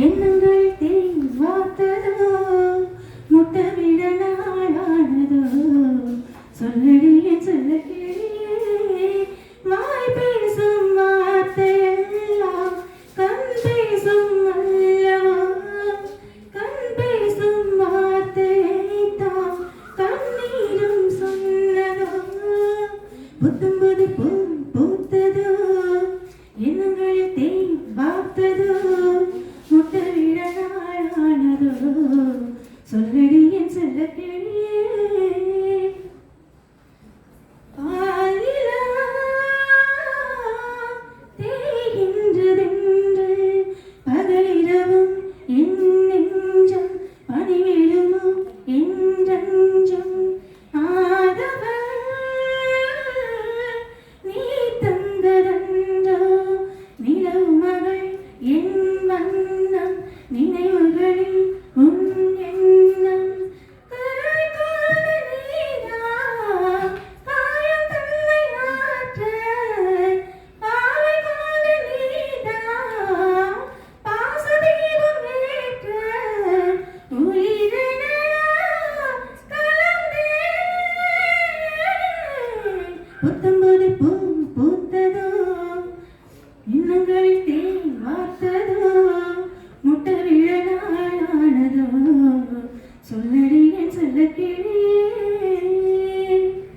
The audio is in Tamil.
எண்ணங்கள் தேன் வார்த்ததோ முட்டவிட நாளானதோ சொல்லடியே சொல்லக்கிளியே வாய் பேசும் வார்த்தையெல்லாம் கண் பேசும் அல்லவா கண் பேசும் வார்த்தையைத்தான் கண்ணீரும் சொன்னதோ புத்தம்பது பூ பூத்ததோ எண்ணங்களில் தேன் வார்த்ததோ முட்டவிட நாளானதோ சொல்லடி என் செல்லக்கிளியே பாலிலா தேய்கின்றதென்று பகலிரவும் என் நெஞ்சம் பணிவிடுமோ என்றென்றும் ஆதவன் நீ தந்ததன்றோ நிலவு மகள் என் வண்ணம் நினைவுகளில் உன் எண்ணம் கரை காண நீதான் காயம் தன்னை மாற்ற பாவை காண நீதான் பாசதீபம் ஏற்ற உயிரென கலந்தேன் புத்தம்பது பூ பூத்ததோ எண்ணங்களில் தேன் வார்த்ததோ